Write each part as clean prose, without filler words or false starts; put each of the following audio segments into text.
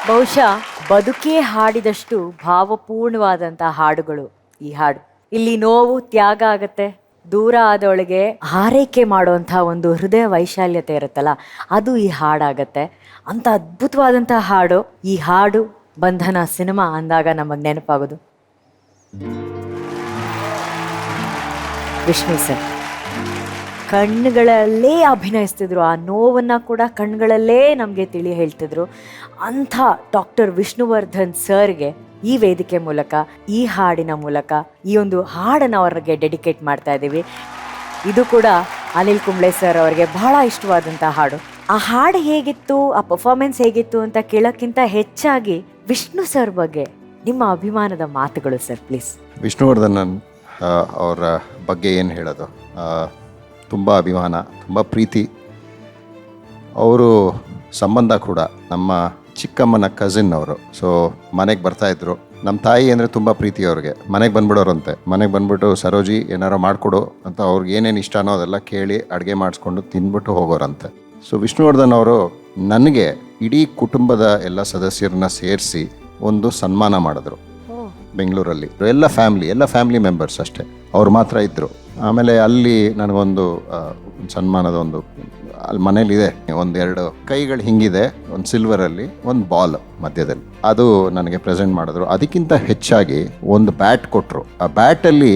ಬಹುಶಃ ಬದುಕೇ ಹಾಡಿದಷ್ಟು ಭಾವಪೂರ್ಣವಾದಂಥ ಹಾಡುಗಳು ಈ ಹಾಡು. ಇಲ್ಲಿ ನೋವು ತ್ಯಾಗ ಆಗತ್ತೆ, ದೂರ ಆದವಳಿಗೆ ಹಾರೈಕೆ ಮಾಡುವಂಥ ಒಂದು ಹೃದಯ ವೈಶಾಲ್ಯತೆ ಇರುತ್ತಲ್ಲ, ಅದು ಈ ಹಾಡಾಗತ್ತೆ. ಅಂಥ ಅದ್ಭುತವಾದಂಥ ಹಾಡು ಈ ಹಾಡು. ಬಂಧನ ಸಿನಿಮಾ ಅಂದಾಗ ನಮಗೆ ನೆನಪಾಗೋದು ವಿಷ್ಣು ಸರ್. ಕಣ್ಣುಗಳಲ್ಲೇ ಅಭಿನಯಿಸ್ತಿದ್ರು, ಆ ನೋವನ್ನು ಕೂಡ ಕಣ್ಣುಗಳಲ್ಲೇ ನಮಗೆ ತಿಳಿ ಹೇಳ್ತಿದ್ರು. ಅಂಥ ಡಾಕ್ಟರ್ ವಿಷ್ಣುವರ್ಧನ್ ಸರ್ಗೆ ಈ ವೇದಿಕೆ ಮೂಲಕ, ಈ ಹಾಡಿನ ಮೂಲಕ ಈ ಒಂದು ಹಾಡನ್ನು ಅವ್ರಿಗೆ ಡೆಡಿಕೇಟ್ ಮಾಡ್ತಾ ಇದ್ದೀವಿ. ಇದು ಕೂಡ ಅನಿಲ್ ಕುಂಬ್ಳೆ ಸರ್ ಅವರಿಗೆ ಬಹಳ ಇಷ್ಟವಾದಂಥ ಹಾಡು. ಆ ಹಾಡು ಹೇಗಿತ್ತು, ಆ ಪರ್ಫಾರ್ಮೆನ್ಸ್ ಹೇಗಿತ್ತು ಅಂತ ಕೇಳೋಕ್ಕಿಂತ ಹೆಚ್ಚಾಗಿ ವಿಷ್ಣು ಸರ್ ಬಗ್ಗೆ ನಿಮ್ಮ ಅಭಿಮಾನದ ಮಾತುಗಳು ಸರ್, ಪ್ಲೀಸ್. ವಿಷ್ಣುವರ್ಧನ್ ಅವರ ಬಗ್ಗೆ ಏನು ಹೇಳೋದು, ತುಂಬ ಅಭಿಮಾನ, ತುಂಬ ಪ್ರೀತಿ. ಅವರು ಸಂಬಂಧ ಕೂಡ ನಮ್ಮ ಚಿಕ್ಕಮ್ಮನ ಕಸಿನ್ ಅವರು. ಸೊ ಮನೆಗೆ ಬರ್ತಾಯಿದ್ರು. ನಮ್ಮ ತಾಯಿ ಅಂದರೆ ತುಂಬ ಪ್ರೀತಿ ಅವ್ರಿಗೆ. ಮನೆಗೆ ಬಂದ್ಬಿಡೋರಂತೆ. ಮನೆಗೆ ಬಂದ್ಬಿಟ್ಟು ಸರೋಜಿ ಏನಾರು ಮಾಡಿಕೊಡು ಅಂತ ಅವ್ರಿಗೆ ಏನೇನು ಇಷ್ಟನೋ ಅದೆಲ್ಲ ಕೇಳಿ ಅಡುಗೆ ಮಾಡಿಸ್ಕೊಂಡು ತಿಂದ್ಬಿಟ್ಟು ಹೋಗೋರಂತೆ. ಸೊ ವಿಷ್ಣುವರ್ಧನ್ ಅವರು ನನಗೆ ಇಡೀ ಕುಟುಂಬದ ಎಲ್ಲ ಸದಸ್ಯರನ್ನ ಸೇರಿಸಿ ಒಂದು ಸನ್ಮಾನ ಮಾಡಿದ್ರು ಬೆಂಗಳೂರಲ್ಲಿ. ಎಲ್ಲ ಫ್ಯಾಮಿಲಿ ಮೆಂಬರ್ಸ್ ಅಷ್ಟೇ, ಅವ್ರು ಮಾತ್ರ ಇದ್ದರು. ಆಮೇಲೆ ಅಲ್ಲಿ ನನಗೊಂದು ಸನ್ಮಾನದ ಒಂದು ಅಲ್ಲಿ ಮನೇಲಿದೆ, ಒಂದೆರಡು ಕೈಗಳು ಹಿಂಗಿದೆ, ಒಂದು ಸಿಲ್ವರಲ್ಲಿ ಒಂದು ಬಾಲ್ ಮಧ್ಯದಲ್ಲಿ, ಅದು ನನಗೆ ಪ್ರೆಸೆಂಟ್ ಮಾಡಿದ್ರು. ಅದಕ್ಕಿಂತ ಹೆಚ್ಚಾಗಿ ಒಂದು ಬ್ಯಾಟ್ ಕೊಟ್ಟರು. ಆ ಬ್ಯಾಟಲ್ಲಿ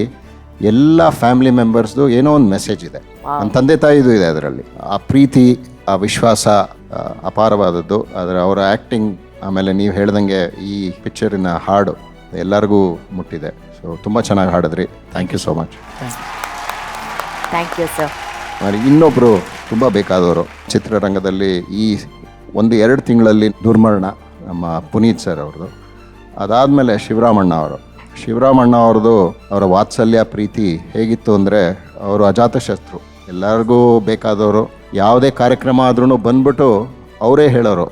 ಎಲ್ಲ ಫ್ಯಾಮಿಲಿ ಮೆಂಬರ್ಸ್ದು ಏನೋ ಒಂದು ಮೆಸೇಜ್ ಇದೆ. ನನ್ನ ತಂದೆ ತಾಯಿದು ಇದೆ ಅದರಲ್ಲಿ. ಆ ಪ್ರೀತಿ, ಆ ವಿಶ್ವಾಸ ಅಪಾರವಾದದ್ದು. ಅದರ ಅವರ ಆ್ಯಕ್ಟಿಂಗ್, ಆಮೇಲೆ ನೀವು ಹೇಳ್ದಂಗೆ ಈ ಪಿಕ್ಚರಿನ ಹಾಡು ಎಲ್ಲರಿಗೂ ಮುಟ್ಟಿದೆ. ಸೊ ತುಂಬ ಚೆನ್ನಾಗಿ ಹಾಡಿದ್ರಿ. Thank you so much. Thank you sir. ಆಮೇಲೆ ಇನ್ನೊಬ್ಬರು ತುಂಬ ಬೇಕಾದವರು ಚಿತ್ರರಂಗದಲ್ಲಿ ಈ 1-2 ತಿಂಗಳಲ್ಲಿ ದುರ್ಮರಣ ನಮ್ಮ ಪುನೀತ್ ಸರ್ ಅವ್ರದ್ದು. ಅದಾದಮೇಲೆ ಶಿವರಾಮಣ್ಣ ಅವ್ರದ್ದು ಅವರ ವಾತ್ಸಲ್ಯ ಪ್ರೀತಿ ಹೇಗಿತ್ತು ಅಂದರೆ, ಅವರು ಅಜಾತಶತ್ರು, ಎಲ್ಲರಿಗೂ ಬೇಕಾದವರು. ಯಾವುದೇ ಕಾರ್ಯಕ್ರಮ ಆದ್ರೂ ಬಂದ್ಬಿಟ್ಟು ಅವರೇ ಹೇಳೋರು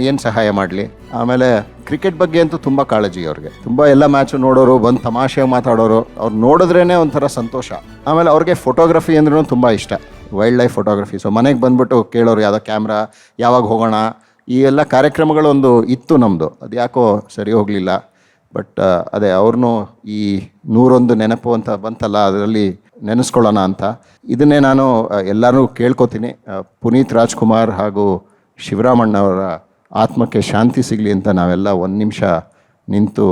ಏನು ಸಹಾಯ ಮಾಡಲಿ. ಆಮೇಲೆ ಕ್ರಿಕೆಟ್ ಬಗ್ಗೆ ಅಂತೂ ತುಂಬ ಕಾಳಜಿ ಅವ್ರಿಗೆ. ತುಂಬ ಎಲ್ಲ ಮ್ಯಾಚು ನೋಡೋರು, ಬಂದು ತಮಾಷೆ ಮಾತಾಡೋರು. ಅವ್ರು ನೋಡಿದ್ರೇ ಒಂಥರ ಸಂತೋಷ. ಆಮೇಲೆ ಅವ್ರಿಗೆ ಫೋಟೋಗ್ರಫಿ ಅಂದ್ರೂ ತುಂಬ ಇಷ್ಟ, ವೈಲ್ಡ್ ಲೈಫ್ ಫೋಟೋಗ್ರಫಿ. ಸೊ ಮನೆಗೆ ಬಂದ್ಬಿಟ್ಟು ಕೇಳೋರು ಯಾವುದೋ ಕ್ಯಾಮ್ರಾ, ಯಾವಾಗ ಹೋಗೋಣ. ಈ ಎಲ್ಲ ಕಾರ್ಯಕ್ರಮಗಳು ಒಂದು ಇತ್ತು ನಮ್ಮದು, ಅದು ಯಾಕೋ ಸರಿ ಹೋಗಲಿಲ್ಲ. ಬಟ್ ಅದೇ ಅವ್ರನ್ನೂ ಈ 101 ನೆನಪು ಅಂತ ಬಂತಲ್ಲ, ಅದರಲ್ಲಿ ನೆನೆಸ್ಕೊಳ್ಳೋಣ ಅಂತ ಇದನ್ನೇ ನಾನು ಎಲ್ಲರೂ ಕೇಳ್ಕೊತೀನಿ. ಪುನೀತ್ ರಾಜ್ಕುಮಾರ್ ಹಾಗೂ ಶಿವರಾಮಣ್ಣ ಅವರ ಆತ್ಮಕ್ಕೆ ಶಾಂತಿ ಸಿಗಲಿ ಅಂತ ನಾವೆಲ್ಲ 1 ನಿಮಿಷ ನಿಂತು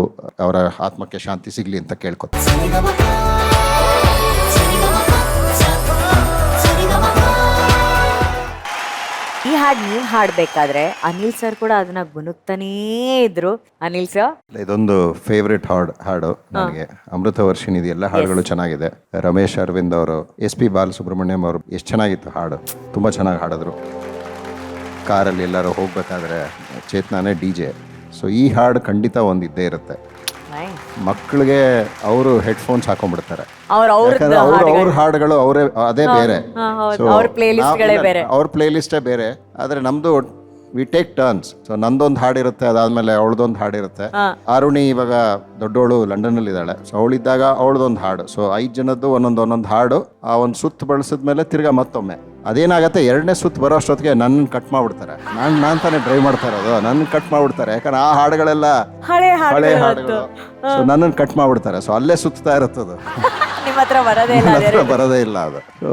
ಅವರ ಆತ್ಮಕ್ಕೆ ಶಾಂತಿ ಸಿಗಲಿ ಅಂತ ಕೇಳ್ಕೊತೀನಿ. ಈ ಹಾಡು ನೀವು ಹಾಡಬೇಕಾದ್ರೆ ಅನಿಲ್ ಸರ್ ಕೂಡ ಅದನ್ನ ಗುನುಗ್ತಾನೇ ಇದ್ರು. ಅನಿಲ್ ಸರ್, ಇದೊಂದು ಫೇವ್ರೆಟ್ ಹಾಡು ನನಗೆ. ಅಮೃತ ವರ್ಷಿಣಿದು ಎಲ್ಲ ಹಾಡುಗಳು ಚೆನ್ನಾಗಿದೆ. ರಮೇಶ್ ಅರವಿಂದ್ ಅವರು, SP ಬಾಲಸುಬ್ರಹ್ಮಣ್ಯಂ ಅವರು, ಎಷ್ಟು ಚೆನ್ನಾಗಿತ್ತು ಹಾಡು. ತುಂಬ ಚೆನ್ನಾಗಿ ಹಾಡಿದ್ರು. ಕಾರಲ್ಲಿ ಎಲ್ಲರೂ ಹೋಗ್ಬೇಕಾದ್ರೆ ಚೇತನಾನೇ DJ. ಸೊ ಈ ಹಾಡು ಖಂಡಿತ ಒಂದು ಇದ್ದೇ ಇರುತ್ತೆ. ಮಕ್ಕಳಿಗೆ ಅವರು ಹೆಡ್ಫೋನ್ಸ್ ಹಾಕೊಂಡ್ಬಿಡ್ತಾರೆ, ಯಾಕಂದ್ರೆ ಅವ್ರ ಹಾಡುಗಳು ಅವರೇ, ಅದೇ ಬೇರೆ. ಅವ್ರ ಪ್ಲೇ ಲಿಸ್ಟೇ ಬೇರೆ. ಆದರೆ ನಮ್ದು ವಿ ಟೇಕ್ ಟರ್ನ್ಸ್. ಸೊ ನಂದೊಂದು ಹಾಡಿರುತ್ತೆ, ಅದಾದ್ಮೇಲೆ ಅವಳದೊಂದು ಹಾಡಿರುತ್ತೆ. ಆರುಣಿ ಇವಾಗ ದೊಡ್ಡವಳು ಲಂಡನ್ನಲ್ಲಿ ಇದ್ದಾಳೆ. ಸೊ ಅವಳಿದ್ದಾಗ ಅವಳದೊಂದು ಹಾಡು. ಸೊ 5 ಜನದ್ದು ಒಂದೊಂದು ಹಾಡು. ಆ ಒಂದು ಸುತ್ತು ಬಳಸಿದ್ಮೇಲೆ ತಿರ್ಗಾ ಮತ್ತೊಮ್ಮೆ ಅದೇನಾಗತ್ತೆ, 2ನೇ ಸುತ್ತು ಬರೋ ಅಷ್ಟೊತ್ತಿಗೆ ನನ್ನ ಕಟ್ ಮಾಡ್ಬಿಡ್ತಾರೆ. ನಾನು ತಾನೇ ಡ್ರೈವ್ ಮಾಡ್ತಾ ಇರೋದು, ನನ್ನ ಕಟ್ ಮಾಡ್ಬಿಡ್ತಾರೆ. ಯಾಕಂದ್ರೆ ಆ ಹಾಡುಗಳೆಲ್ಲ ಹಳೆ ಹಾಡುಗಳು. ಸೊ ನನ್ನನ್ನು ಕಟ್ ಮಾಡ್ಬಿಡ್ತಾರೆ. ಸೊ ಅಲ್ಲೇ ಸುತ್ತಾ ಇರುತ್ತದು, ಬರೋದೇ ಇಲ್ಲ ಅದು. ಸೊ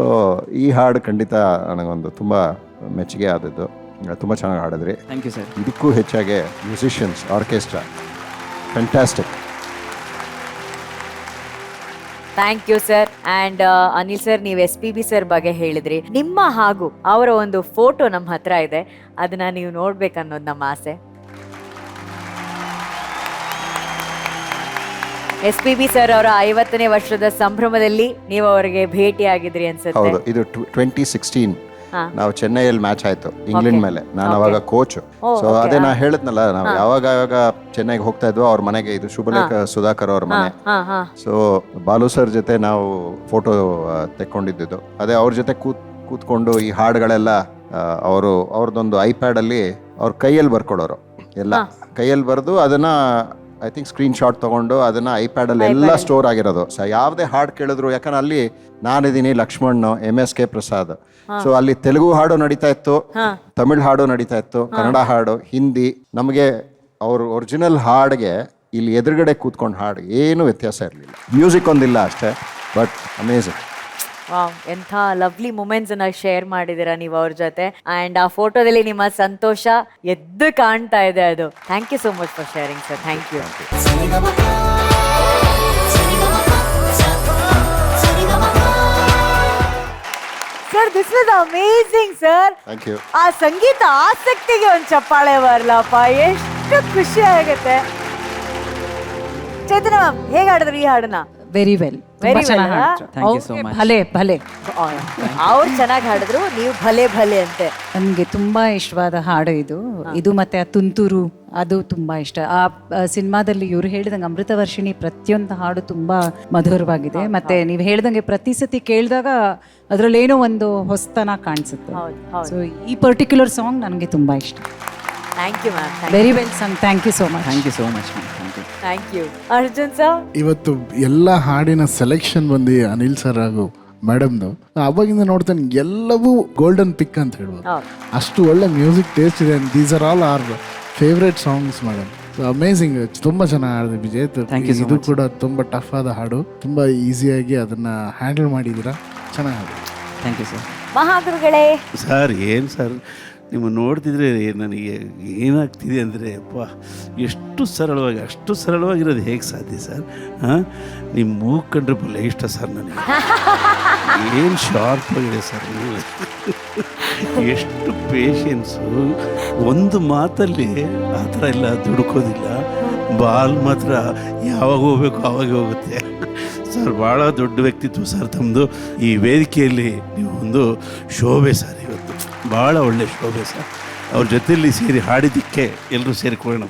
ಈ ಹಾಡು ಖಂಡಿತ ನನಗೊಂದು ತುಂಬ ಮೆಚ್ಚುಗೆ ಆದದ್ದು. ತುಂಬ ಚೆನ್ನಾಗಿ ಹಾಡಿದ್ರಿ. Thank you sir. ಇದಕ್ಕೂ ಹೆಚ್ಚಾಗಿ musicians, orchestra, fantastic. Thank you sir. And Anil sir, ನೀವು SPB ಸರ್ ಬಗ್ಗೆ ಹೇಳಿದ್ರಿ. ನಿಮ್ಮ ಹಾಗೂ ಅವರ ಒಂದು ಫೋಟೋ ನಮ್ಮ ಹತ್ರ ಇದೆ, ಅದನ್ನ ನೀವು ನೋಡ್ಬೇಕನ್ನೋದು ನಮ್ಮ ಆಸೆ. SPB ಸರ್ ಅವರ 50ನೇ ವರ್ಷದ ಸಂಭ್ರಮದಲ್ಲಿ ನೀವು ಅವರಿಗೆ ಭೇಟಿಯಾಗಿದ್ರಿ ಅನ್ಸುತ್ತೆ. ಹೌದು, ಇದು 2016 ನಾವು ಚೆನ್ನೈಯಲ್ಲಿ ಮ್ಯಾಚ್ ಆಯ್ತು ಇಂಗ್ಲೆಂಡ್ ಮೇಲೆ. ನಾನು ಅವಾಗ ಕೋಚ್. ಸೊ ಅದೇ ನಾ ಹೇಳಿದ್ನಲ್ಲ, ನಾವು ಯಾವಾಗ ಚೆನ್ನೈಗೆ ಹೋಗ್ತಾ ಇದ್ವೋ ಅವ್ರ ಮನೆಗೆ, ಇದು ಶುಭಲೇಖ ಸುಧಾಕರ್ ಅವ್ರ ಮನೆ. ಸೊ ಬಾಲು ಸರ್ ಜೊತೆ ನಾವು ಫೋಟೋ ತೆಕ್ಕೊಂಡಿದ್ದು. ಅದೇ ಅವ್ರ ಜೊತೆ ಕೂತ್ಕೊಂಡು ಈ ಹಾಡುಗಳೆಲ್ಲ ಅವ್ರದ್ದೊಂದು iPad ಅಲ್ಲಿ ಅವ್ರ ಕೈಯಲ್ಲಿ ಬರ್ಕೊಡೋರು. ಎಲ್ಲ ಕೈಯಲ್ಲಿ ಬರೆದು ಅದನ್ನ ಐ ಥಿಂಕ್ ಸ್ಕ್ರೀನ್ ಶಾಟ್ ತೊಗೊಂಡು ಅದನ್ನ iPad ಅಲ್ಲಿ ಎಲ್ಲ ಸ್ಟೋರ್ ಆಗಿರೋದು. ಸೊ ಯಾವುದೇ ಹಾಡು ಕೇಳಿದ್ರು, ಯಾಕಂದ್ರೆ ಅಲ್ಲಿ ನಾನಿದ್ದೀನಿ, ಲಕ್ಷ್ಮಣ್, MSK ಪ್ರಸಾದ್. ಸೊ ಅಲ್ಲಿ ತೆಲುಗು ಹಾಡು ನಡೀತಾ ಇತ್ತು, ತಮಿಳ್ ಹಾಡು ನಡೀತಾ ಇತ್ತು, ಕನ್ನಡ ಹಾಡು, ಹಿಂದಿ. ನಮಗೆ ಅವ್ರ ಒರಿಜಿನಲ್ ಹಾಡಿಗೆ ಇಲ್ಲಿ ಎದುರುಗಡೆ ಕೂತ್ಕೊಂಡು ಹಾಡು ಏನೂ ವ್ಯತ್ಯಾಸ ಇರಲಿಲ್ಲ. ಮ್ಯೂಸಿಕ್ ಒಂದಿಲ್ಲ ಅಷ್ಟೇ, ಬಟ್ ಅಮೇಝಿಂಗ್. ವಾವ್, ಎಂಥ ಲವ್ಲಿ ಮೂಮೆಂಟ್ಸ್ ಅನ್ನ ಶೇರ್ ಮಾಡಿದ್ದೀರಾ ನೀವು ಅವ್ರ ಜೊತೆ. ಅಂಡ್ ಆ ಫೋಟೋದಲ್ಲಿ ನಿಮ್ಮ ಸಂತೋಷ ಎದ್ದು ಕಾಣ್ತಾ ಇದೆ ಅದು. Thank you so much for sharing sir. Thank you sir. This was amazing sir. Thank you. ಆ ಸಂಗೀತ ಆಸಕ್ತಿಗೆ ಒಂದು ಚಪ್ಪಾಳೆ ಬರಲಪ್ಪ, ಎಷ್ಟು ಖುಷಿ ಆಗುತ್ತೆ. ಚೈತನ್ಯ ಮ್ಯಾಮ್ ಹೇಗೆ ಹಾಡಿದ್ರು ಈ ಹಾಡನ್ನ? ವೆರಿ ವೆಲ್, Very well, ಭಲೆ ಭಲೆ. ಅವ್ರು ಚೆನ್ನಾಗಿ ಹಾಡಿದ್ರು, ನೀವು ಭಲೆ ಭಲೆ ಅಂತೆ. ನನಗೆ ತುಂಬಾ ಇಷ್ಟವಾದ ಹಾಡು ಇದು. ಇದು ಮತ್ತೆ ಆ ತುಂತುರು ಅದು ತುಂಬಾ ಇಷ್ಟ. ಆ ಸಿನಿಮಾದಲ್ಲಿ ಇವ್ರು ಹೇಳಿದಂಗೆ ಅಮೃತವರ್ಷಿಣಿ ಪ್ರತಿಯೊಂದು ಹಾಡು ತುಂಬಾ ಮಧುರವಾಗಿದೆ. ಮತ್ತೆ ನೀವು ಹೇಳ್ದಂಗೆ ಪ್ರತಿ ಸತಿ ಕೇಳಿದಾಗ ಅದರಲ್ಲೇನೋ ಒಂದು ಹೊಸತನ ಕಾಣಿಸುತ್ತೆ. ಸೊ ಈ ಪರ್ಟಿಕ್ಯುಲರ್ ಸಾಂಗ್ ನನಗೆ ತುಂಬಾ ಇಷ್ಟ. Thank you ma'am. Very well sung. Thank you so much. Thank you so much ma'am. Thank you. Thank you. Arjun sir, ಇವತ್ತು ಎಲ್ಲ ಹಾಡಿನ ಸೆಲೆಕ್ಷನ್ ಬಂದು ಅನಿಲ್ ಸರ್ ಹಾಗೂ ಮೇಡಮ್ದು ಅವಾಗಿಂದ ನೋಡ್ತಾನೆ ಎಲ್ಲವೂ ಗೋಲ್ಡನ್ ಪಿಕ್ ಅಂತ ಹೇಳ್ಬೋದು. ಅಷ್ಟು ಒಳ್ಳೆ ಮ್ಯೂಸಿಕ್ ಟೇಸ್ಟ್ ಇದೆ. These are all are favourite songs madam. So amazing, ತುಂಬ ಚೆನ್ನಾಗಿ ಹಾಡಿದೆ ವಿಜಯ್. ಇದು ಕೂಡ ತುಂಬ ಟಫ್ ಆದ ಹಾಡು, ತುಂಬ ಈಸಿಯಾಗಿ ಅದನ್ನ ಹ್ಯಾಂಡಲ್ ಮಾಡಿದ್ದೀರಾ, ಚೆನ್ನಾಗಿ ಹಾಡು. Thank you sir. ಮಹಾಗುರುಗಳೇ. ಸರ್ ಏನು ಸರ್, ನಿಮ್ಮ ನೋಡ್ತಿದ್ರೆ ನನಗೆ ಏನಾಗ್ತಿದೆ ಅಂದರೆ, ಅಪ್ಪ ಎಷ್ಟು ಸರಳವಾಗಿ, ಅಷ್ಟು ಸರಳವಾಗಿರೋದು ಹೇಗೆ ಸಾಧ್ಯ ಸರ್? ಹಾಂ, ನಿಮ್ಮ ಮೂಗು ಕಂಡ್ರೆ ಬಲ್ಲ ಇಷ್ಟ ಸರ್ ನನಗೆ. ಏನು ಶಾರ್ಪ್ ಆಗಿದೆ ಸರ್ ನೀವು. ಎಷ್ಟು ಪೇಷನ್ಸು, ಒಂದು ಮಾತಲ್ಲಿ ಆ ಥರ ಎಲ್ಲ ದುಡುಕೋದಿಲ್ಲ. ಬಾಲ್ ಮಾತ್ರ ಯಾವಾಗ ಹೋಗ್ಬೇಕು ಆವಾಗ ಹೋಗುತ್ತೆ ಸರ್. ಭಾಳ ದೊಡ್ಡ ವ್ಯಕ್ತಿತ್ವ ಸರ್ ತಮ್ಮದು. ಈ ವೇದಿಕೆಯಲ್ಲಿ ನೀವು ಒಂದು ಶೋಭೆ ಸರ್, ಇವತ್ತು ಭಾಳ ಒಳ್ಳೆ ಶೋಭೆ ಸರ್. ಅವ್ರ ಜೊತೆಯಲ್ಲಿ ಸೇರಿ ಹಾಡಿದ್ದಕ್ಕೆ ಎಲ್ಲರೂ ಸೇರಿಕೊಳ್ಳೋಣ.